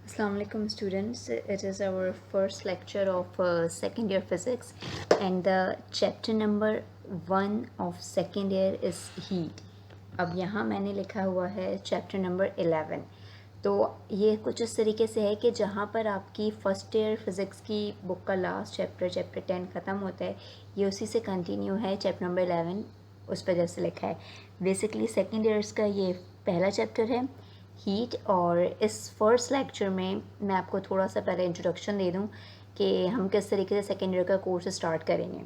Assalamu alaikum students. It is our first lecture of second year physics and the chapter number 1 of second year is heat. अब यहाँ मैंने लिखा हुआ है chapter number 11। तो ये कुछ इस तरीके से है कि जहाँ पर आपकी फ़र्स्ट ईयर फिज़िक्स की बुक का लास्ट चैप्टर 10 ख़त्म होता है, ये उसी से कंटिन्यू है चैप्टर नंबर 11, उस पर जैसे लिखा है। बेसिकली सेकेंड ईयर्स का ये पहला चैप्टर है हीट। और इस फर्स्ट लेक्चर में मैं आपको थोड़ा सा पहले इंट्रोडक्शन दे दूं कि हम किस तरीके से सेकेंड ईयर का कोर्स स्टार्ट करेंगे।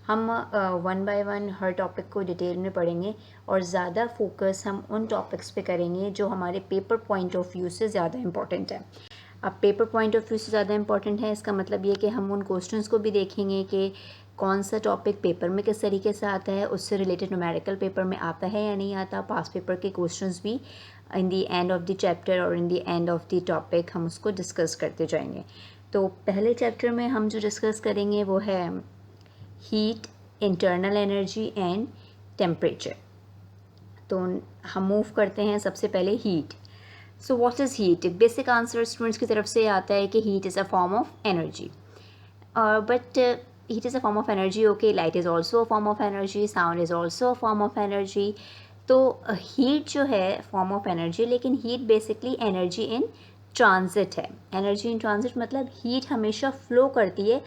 हम one by one her topic को डिटेल में पढ़ेंगे और ज़्यादा फोकस हम उन टॉपिक्स पे करेंगे जो हमारे पेपर पॉइंट ऑफ व्यू से ज़्यादा इम्पॉर्टेंट है। अब पेपर पॉइंट ऑफ व्यू से ज़्यादा इम्पॉर्टेंट है, इसका मतलब ये कि हम उन क्वेश्चंस को भी देखेंगे कि कौन सा टॉपिक पेपर में किस तरीके से आता है, उससे रिलेटेड न्यूमेरिकल पेपर में आता है या नहीं आता, पास पेपर के क्वेश्चंस भी इन दी एंड ऑफ द चैप्टर और इन दी एंड ऑफ द टॉपिक हम उसको डिस्कस करते जाएंगे। तो पहले चैप्टर में हम जो डिस्कस करेंगे वो है heat, internal energy and temperature. तो हम मूव करते हैं सबसे पहले heat. So what is heat? Basic answer students की तरफ से आता है कि heat is a form of energy. But heat is a form of energy, okay, light is also a form of energy, sound is also a form of energy। तो heat जो है form of energy, लेकिन heat basically energy in transit है। Energy in transit मतलब heat हमेशा flow करती है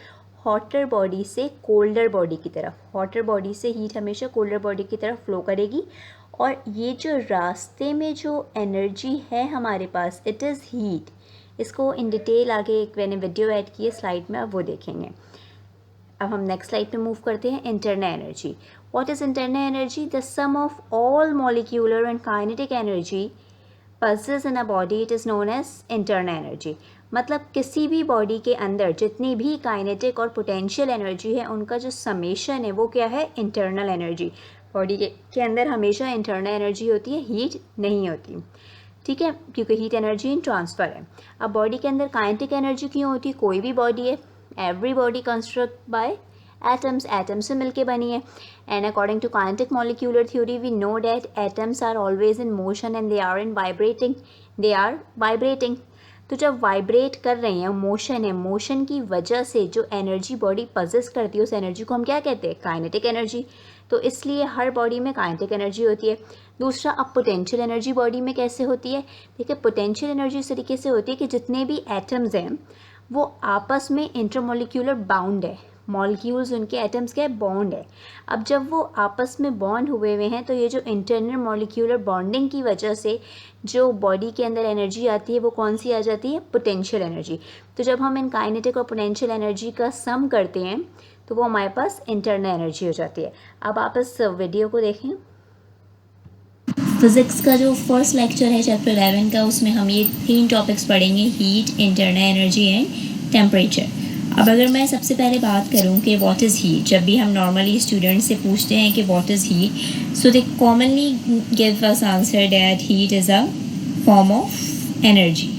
hotter body से कोल्डर बॉडी की तरफ। हॉटर बॉडी से हीट हमेशा कोल्डर बॉडी की तरफ फ्लो करेगी और ये जो रास्ते में जो एनर्जी है हमारे पास, इट इज़ हीट। इसको इन डिटेल आगे एक मैंने वीडियो ऐड की है स्लाइड में, आप वो देखेंगे। अब हम नेक्स्ट स्लाइड पे मूव करते हैं। Internal energy. What is internal energy? The sum of all molecular and kinetic energy pulses in a body, it is known as internal energy. मतलब किसी भी बॉडी के अंदर जितनी भी काइनेटिक और पोटेंशियल एनर्जी है उनका जो समेशन है वो क्या है? Internal energy. बॉडी के अंदर हमेशा इंटरनल एनर्जी होती है, हीट नहीं होती, ठीक है, क्योंकि हीट एनर्जी इन ट्रांसफ़र है। अब बॉडी के अंदर काइनेटिक एनर्जी क्यों होती है? कोई भी बॉडी है, every body construct by atoms, atom से मिलके बनी है। And according to kinetic molecular theory we know that atoms are always in motion and they are in vibrating, they are vibrating. तो जब वाइब्रेट कर रहे हैं, मोशन है, मोशन की वजह से जो एनर्जी बॉडी पजेस करती है उस एनर्जी को हम क्या कहते हैं? Kinetic energy. तो इसलिए हर बॉडी में काइनेटिक एनर्जी होती है। दूसरा, अब पोटेंशियल एनर्जी बॉडी में कैसे होती है? देखिए, पोटेंशियल एनर्जी इस तरीके से होती है कि जितने भी एटम्स हैं वो आपस में इंटरमोलिक्यूलर बाउंड है, मॉलिक्यूल्स उनके एटम्स के बॉन्ड है। अब जब वो आपस में बॉन्ड हुए हुए हैं तो ये जो इंटरनल मॉलिक्यूलर बॉन्डिंग की वजह से जो बॉडी के अंदर एनर्जी आती है वो कौन सी आ जाती है? Potential energy. तो जब हम इन काइनेटिक और पोटेंशियल एनर्जी का सम करते हैं तो वो हमारे पास इंटरनल एनर्जी हो जाती है। अब आप इस वीडियो को देखें। फिज़िक्स का जो फर्स्ट लेक्चर है चैप्टर 11 का, उसमें हम ये 3 टॉपिक्स पढ़ेंगे, heat, internal energy and temperature. अब अगर मैं सबसे पहले बात करूं कि व्हाट इज़ हीट, जब भी हम नॉर्मली स्टूडेंट से पूछते हैं कि what is heat, so they commonly give us answer that heat is a form of energy.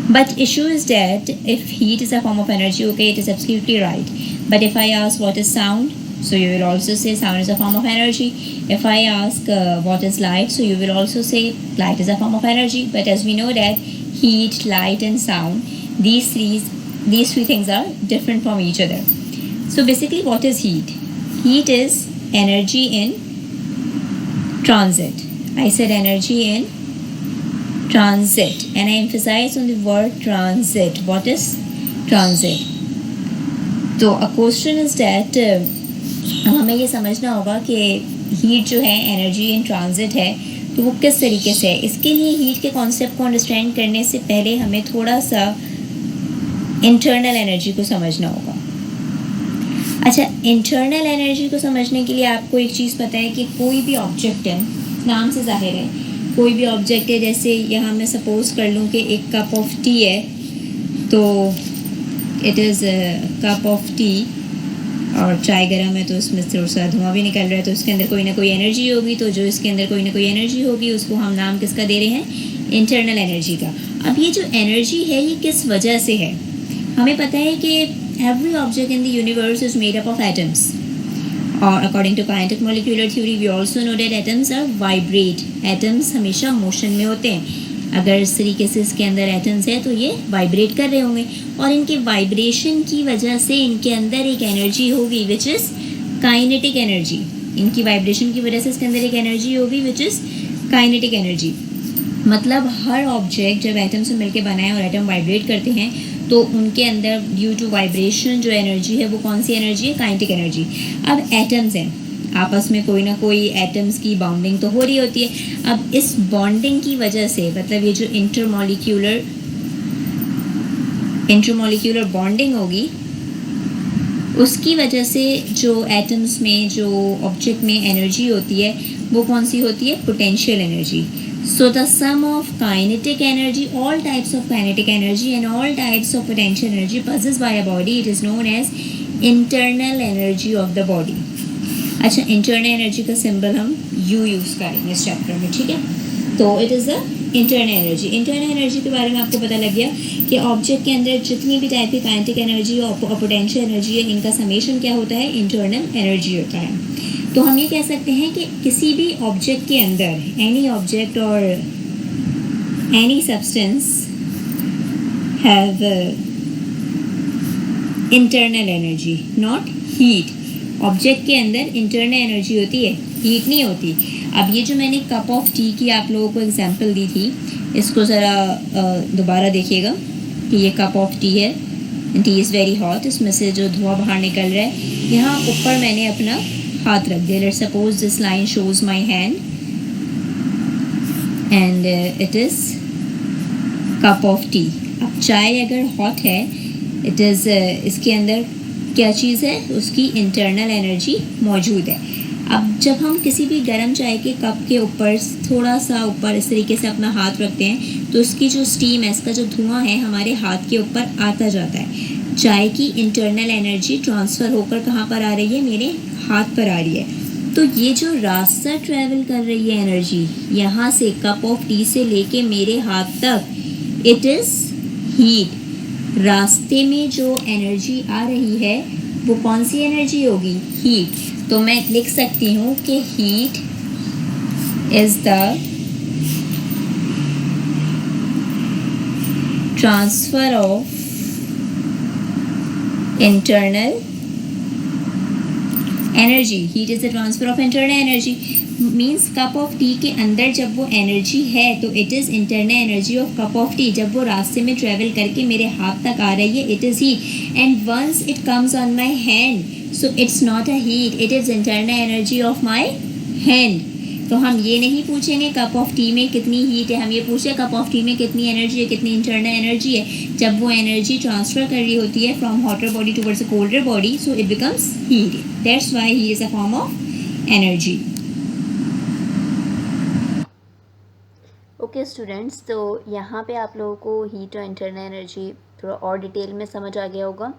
But issue is that if heat is a form of energy, okay, it is absolutely right. But if I ask what is sound, so you will also say sound is a form of energy. If I ask what is light, so you will also say light is a form of energy. But as we know that heat, light and sound, these three things are different from each other. So basically what is heat? Heat is energy in transit. I said energy in transit and I emphasize on the word transit. What is transit? तो a question is that हमें ये समझना होगा कि heat जो है energy in transit है, तो वो किस तरीके से है। इसके लिए हीट के कॉन्सेप्ट को अंडरस्टैंड करने से पहले हमें थोड़ा सा इंटरनल एनर्जी को समझना होगा। अच्छा, इंटरनल एनर्जी को समझने के लिए आपको एक चीज़ पता है कि कोई भी ऑब्जेक्ट है, नाम से जाहिर है, कोई भी ऑब्जेक्ट है, जैसे यहाँ मैं सपोज़ कर लूँ कि एक कप ऑफ टी है, तो it is cup of T और चाय गर्म है तो उसमें थोड़ा सा धुआं भी निकल रहा है, तो उसके अंदर कोई ना कोई एनर्जी होगी। तो जो इसके अंदर कोई ना कोई एनर्जी होगी उसको हम नाम किसका दे रहे हैं? इंटरनल एनर्जी का। अब ये जो एनर्जी है ये किस वजह से है? हमें पता है कि every object in the universe is made up of atoms, और according to kinetic molecular theory we also know that atoms are vibrate. Atoms हमेशा मोशन में होते हैं। अगर इस तरीके से इसके अंदर एटम्स है तो ये वाइब्रेट कर रहे होंगे और इनके वाइब्रेशन की वजह से इनके अंदर एक एनर्जी होगी विच इज़ काइनेटिक एनर्जी। इनकी वाइब्रेशन की वजह से इसके अंदर एक एनर्जी होगी विच इज़ काइनेटिक एनर्जी। मतलब हर ऑब्जेक्ट जब एटम से मिलके बना है और एटम वाइब्रेट करते हैं तो उनके अंदर ड्यू टू वाइब्रेशन जो एनर्जी है वो कौन सी एनर्जी है? Kinetic energy. अब एटम्स हैं, आपस में कोई ना कोई एटम्स की बॉन्डिंग तो हो रही होती है। अब इस बॉन्डिंग की वजह से मतलब ये जो इंटरमॉलिक्यूलर बॉन्डिंग होगी उसकी वजह से जो एटम्स में जो ऑब्जेक्ट में एनर्जी होती है वो कौन सी होती है? Potential energy. So the sum of kinetic energy, all types of kinetic energy and all types of potential energy possessed by a body, it is known as internal energy of the body. अच्छा, internal energy का symbol हम U use करेंगे इस chapter में, ठीक है? तो it is the internal energy. internal energy के बारे में आपको पता लग गया कि ऑब्जेक्ट के अंदर जितनी भी टाइप की काइनेटिक एनर्जी और पोटेंशियल एनर्जी है इनका समेशन क्या होता है? इंटरनल एनर्जी होता है। तो हम ये कह सकते हैं कि किसी भी ऑब्जेक्ट के अंदर एनी ऑब्जेक्ट और any substance have internal energy not heat. Object के अंदर इंटरनल एनर्जी होती है, हीट नहीं होती। अब ये जो मैंने कप ऑफ टी की आप लोगों को एग्जांपल दी थी, इसको ज़रा दोबारा देखिएगा कि ये कप ऑफ टी है, टी इज़ वेरी हॉट, इसमें से जो धुआं बाहर निकल रहा है, यहाँ ऊपर मैंने अपना हाथ रख दिया। Let's suppose this line shows my hand and it is cup of T. अब चाय अगर हॉट है इट इज़ इसके अंदर क्या चीज़ है? उसकी इंटरनल एनर्जी मौजूद है। अब जब हम किसी भी गर्म चाय के कप के ऊपर थोड़ा सा ऊपर इस तरीके से अपना हाथ रखते हैं तो उसकी जो स्टीम है, इसका जो धुआं है हमारे हाथ के ऊपर आता जाता है। चाय की इंटरनल एनर्जी ट्रांसफ़र होकर कहाँ पर आ रही है? मेरे हाथ पर आ रही है। तो ये जो रास्ता ट्रैवल कर रही है एनर्जी यहाँ से कप ऑफ टी से लेके मेरे हाथ तक, इट इज़ हीट। रास्ते में जो एनर्जी आ रही है वो कौन सी एनर्जी होगी? हीट। तो मैं लिख सकती हूँ कि heat is the transfer of internal energy. Heat is the transfer of internal energy. Means cup of T के अंदर जब वो एनर्जी है तो it is internal energy of cup of T. जब वो रास्ते में ट्रेवल करके मेरे हाथ तक आ रही है it is heat. And once it comes on my hand so it's not a heat, it is internal energy of my hand. तो हम ये नहीं पूछेंगे कप ऑफ टी में कितनी हीट है, हम ये पूछे कप ऑफ टी में कितनी एनर्जी है, कितनी इंटरनल एनर्जी है। जब वो एनर्जी ट्रांसफ़र कर रही होती है from hotter body towards a colder body so it becomes heat. That's why heat is a form of energy. Okay students, तो यहाँ पे आप लोगों को हीट और इंटरनल एनर्जी थोड़ा और डिटेल में समझ आ गया होगा।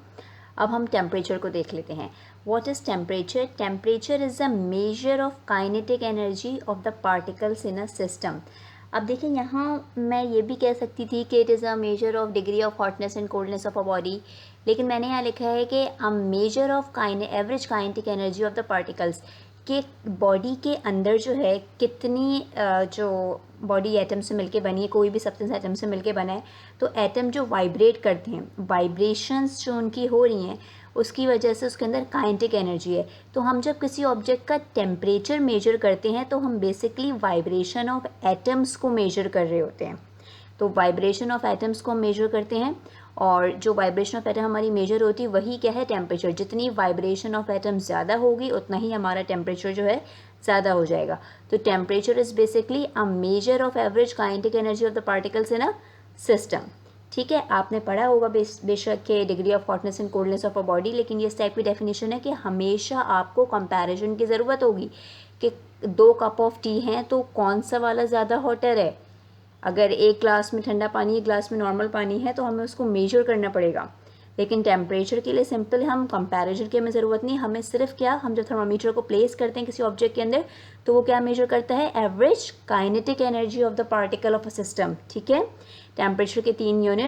अब हम टेम्परेचर को देख लेते हैं। What is temperature? Temperature is a measure of kinetic energy of the particles in a system. अब देखिए यहाँ मैं ये भी कह सकती थी कि it is a measure of degree of hotness and coldness of a body, लेकिन मैंने यहाँ लिखा है कि a measure of average kinetic energy of the particles, कि बॉडी के अंदर जो है कितनी जो बॉडी एटम से मिलके बनी है, कोई भी सब्सटेंस एटम से मिलके बना है, तो एटम जो वाइब्रेट करते हैं, वाइब्रेशंस जो उनकी हो रही हैं उसकी वजह से उसके अंदर काइनेटिक एनर्जी है। तो हम जब किसी ऑब्जेक्ट का टेम्परेचर मेजर करते हैं तो हम बेसिकली वाइब्रेशन ऑफ एटम्स को मेजर कर रहे होते हैं। तो वाइब्रेशन ऑफ एटम्स को हम मेजर करते हैं और जो वाइब्रेशन ऑफ एटम हमारी मेजर होती है वही क्या है? टेम्परेचर। जितनी वाइब्रेशन ऑफ एटम्स ज़्यादा होगी उतना ही हमारा टेम्परेचर जो है ज़्यादा हो जाएगा। तो temperature is basically a measure of average kinetic energy of the particles in a system. ठीक है, आपने पढ़ा होगा बेशक के degree of hotness and coldness of a body, लेकिन ये इस टाइप की डेफिनेशन है कि हमेशा आपको कंपैरिजन की ज़रूरत होगी कि 2 कप ऑफ टी हैं तो कौन सा वाला ज़्यादा हॉटर है। अगर एक ग्लास में ठंडा पानी एक ग्लास में नॉर्मल पानी है तो हमें उसको मेजर करना पड़ेगा, लेकिन टेम्परेचर के लिए सिंपल हम कंपैरिजन की हमें ज़रूरत नहीं। हमें सिर्फ क्या, हम जब थर्मामीटर को प्लेस करते हैं किसी ऑब्जेक्ट के अंदर तो वो क्या मेजर करता है? Average kinetic energy of the particle of a system. ठीक है, टेम्परेचर के 3 यूनिट